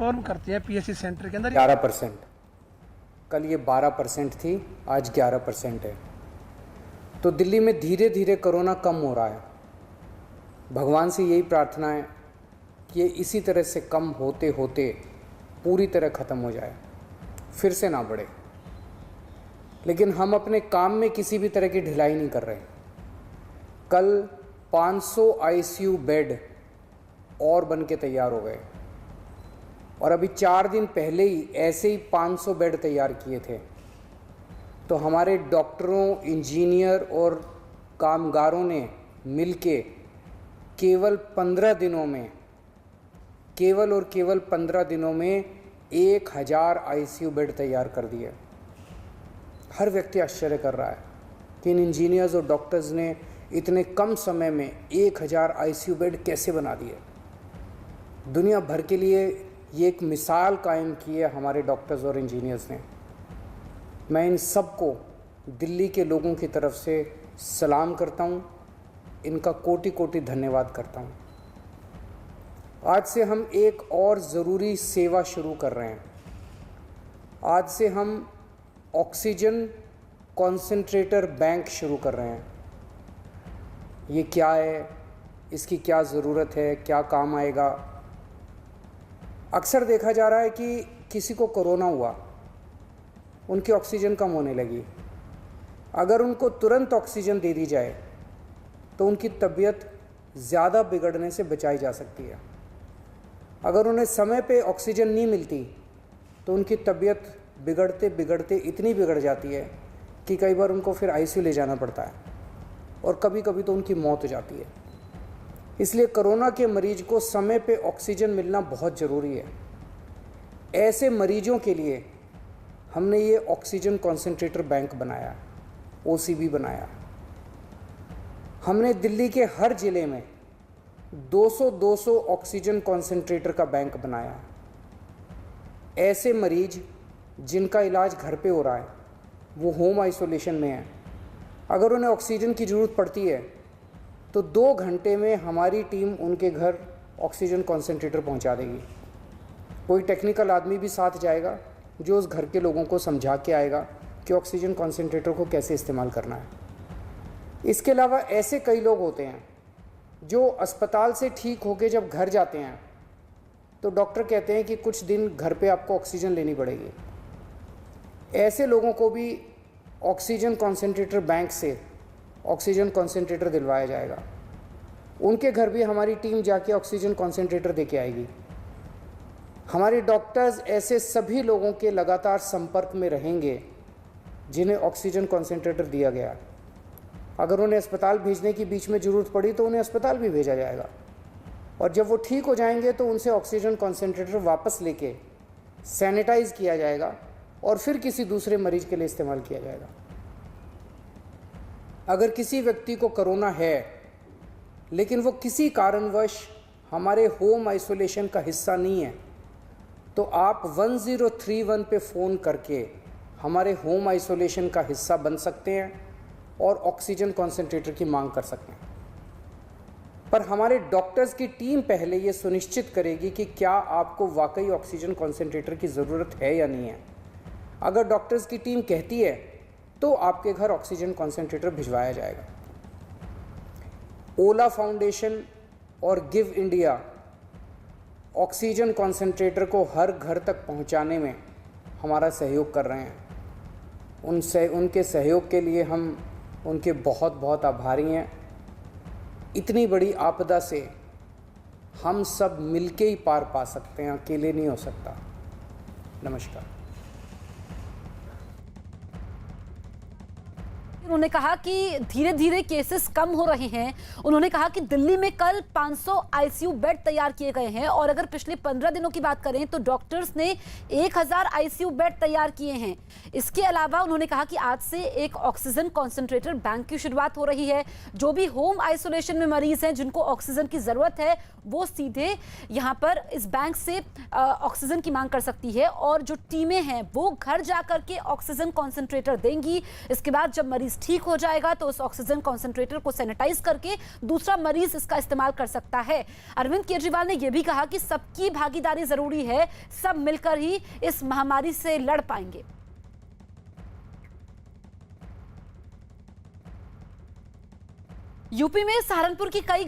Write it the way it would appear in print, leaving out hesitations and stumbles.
Perform करते हैं PHC centre के अंदर? 11%। कल ये 12% थी, आज 11% है। तो दिल्ली में धीरे धीरे कोरोना कम हो रहा है। भगवान से यही प्रार्थना है कि ये इसी तरह से कम होते होते पूरी तरह ख़त्म हो जाए, फिर से ना बढ़े। लेकिन हम अपने काम में किसी भी तरह की ढिलाई नहीं कर रहे। कल 500 आईसीयू बेड और बन के तैयार हो गए और अभी 4 दिन पहले ही ऐसे ही 500 बेड तैयार किए थे। तो हमारे डॉक्टरों, इंजीनियर और कामगारों ने मिलके केवल 15 दिनों में, केवल और केवल 15 दिनों में 1000 आईसीयू बेड तैयार कर दिए। हर व्यक्ति आश्चर्य कर रहा है कि इन इंजीनियर्स और डॉक्टर्स ने इतने कम समय में 1000 आईसीयू बेड कैसे बना दिए। दुनिया भर के लिए ये एक मिसाल कायम की है हमारे डॉक्टर्स और इंजीनियर्स ने। मैं इन सबको दिल्ली के लोगों की तरफ से सलाम करता हूँ, इनका कोटि कोटि धन्यवाद करता हूँ। आज से हम एक और ज़रूरी सेवा शुरू कर रहे हैं। आज से हम ऑक्सीजन कॉन्सेंट्रेटर बैंक शुरू कर रहे हैं। ये क्या है, इसकी क्या ज़रूरत है, क्या काम आएगा? अक्सर देखा जा रहा है कि किसी को कोरोना हुआ, उनकी ऑक्सीजन कम होने लगी। अगर उनको तुरंत ऑक्सीजन दे दी जाए तो उनकी तबीयत ज़्यादा बिगड़ने से बचाई जा सकती है। अगर उन्हें समय पे ऑक्सीजन नहीं मिलती तो उनकी तबीयत बिगड़ते बिगड़ते इतनी बिगड़ जाती है कि कई बार उनको फिर आईसीयू ले जाना पड़ता है और कभी कभी तो उनकी मौत हो जाती है। इसलिए कोरोना के मरीज को समय पे ऑक्सीजन मिलना बहुत ज़रूरी है। ऐसे मरीजों के लिए हमने ये ऑक्सीजन कॉन्सेंट्रेटर बैंक बनाया, ओसीबी बनाया। हमने दिल्ली के हर ज़िले में 200-200 ऑक्सीजन कॉन्सेंट्रेटर का बैंक बनाया। ऐसे मरीज जिनका इलाज घर पे हो रहा है, वो होम आइसोलेशन में है, अगर उन्हें ऑक्सीजन की ज़रूरत पड़ती है तो 2 घंटे में हमारी टीम उनके घर ऑक्सीजन कॉन्सेंट्रेटर पहुंचा देगी। कोई टेक्निकल आदमी भी साथ जाएगा जो उस घर के लोगों को समझा के आएगा कि ऑक्सीजन कॉन्सेंट्रेटर को कैसे इस्तेमाल करना है। इसके अलावा ऐसे कई लोग होते हैं जो अस्पताल से ठीक होकर जब घर जाते हैं तो डॉक्टर कहते हैं कि कुछ दिन घर पे आपको ऑक्सीजन लेनी पड़ेगी। ऐसे लोगों को भी ऑक्सीजन कॉन्सेंट्रेटर बैंक से ऑक्सीजन कॉन्सेंट्रेटर दिलवाया जाएगा। उनके घर भी हमारी टीम जाके ऑक्सीजन कॉन्सेंट्रेटर दे के आएगी। हमारे डॉक्टर्स ऐसे सभी लोगों के लगातार संपर्क में रहेंगे जिन्हें ऑक्सीजन कॉन्सेंट्रेटर दिया गया। अगर उन्हें अस्पताल भेजने की बीच में ज़रूरत पड़ी तो उन्हें अस्पताल भी भेजा जाएगा और जब वो ठीक हो जाएंगे तो उनसे ऑक्सीजन कॉन्सेंट्रेटर वापस लेके सैनिटाइज़ किया जाएगा और फिर किसी दूसरे मरीज के लिए इस्तेमाल किया जाएगा। अगर किसी व्यक्ति को कोरोना है लेकिन वो किसी कारणवश हमारे होम आइसोलेशन का हिस्सा नहीं है तो आप 1031 पे फ़ोन करके हमारे होम आइसोलेशन का हिस्सा बन सकते हैं और ऑक्सीजन कॉन्सेंट्रेटर की मांग कर सकते हैं। पर हमारे डॉक्टर्स की टीम पहले ये सुनिश्चित करेगी कि क्या आपको वाकई ऑक्सीजन कॉन्सेंट्रेटर की ज़रूरत है या नहीं है। अगर डॉक्टर्स की टीम कहती है तो आपके घर ऑक्सीजन कॉन्सेंट्रेटर भिजवाया जाएगा। ओला फाउंडेशन और गिव इंडिया ऑक्सीजन कॉन्सेंट्रेटर को हर घर तक पहुंचाने में हमारा सहयोग कर रहे हैं। उनके सहयोग के लिए हम उनके बहुत बहुत आभारी हैं। इतनी बड़ी आपदा से हम सब मिलके ही पार पा सकते हैं, अकेले नहीं हो सकता। नमस्कार। उन्होंने कहा कि धीरे धीरे केसेस कम हो रहे हैं। उन्होंने कहा कि दिल्ली में कल 500 आईसीयू बेड तैयार किए गए हैं और अगर पिछले 15 दिनों की बात करें तो डॉक्टर्स ने 1000 आईसीयू बेड तैयार किए हैं। इसके अलावा उन्होंने कहा कि आज से एक ऑक्सीजन कॉन्सेंट्रेटर बैंक की शुरुआत हो रही है। जो भी होम आइसोलेशन में मरीज हैं जिनको ऑक्सीजन की जरूरत है वो सीधे यहाँ पर इस बैंक से ऑक्सीजन की मांग कर सकती है और जो टीमें हैं वो घर जाकर के ऑक्सीजन कॉन्सेंट्रेटर देंगी। इसके बाद जब मरीज ठीक हो जाएगा तो उस ऑक्सीजन कॉन्सेंट्रेटर को सैनिटाइज करके दूसरा मरीज इसका इस्तेमाल कर सकता है। अरविंद केजरीवाल ने यह भी कहा कि सबकी भागीदारी जरूरी है, सब मिलकर ही इस महामारी से लड़ पाएंगे। यूपी में सहारनपुर की कई गांव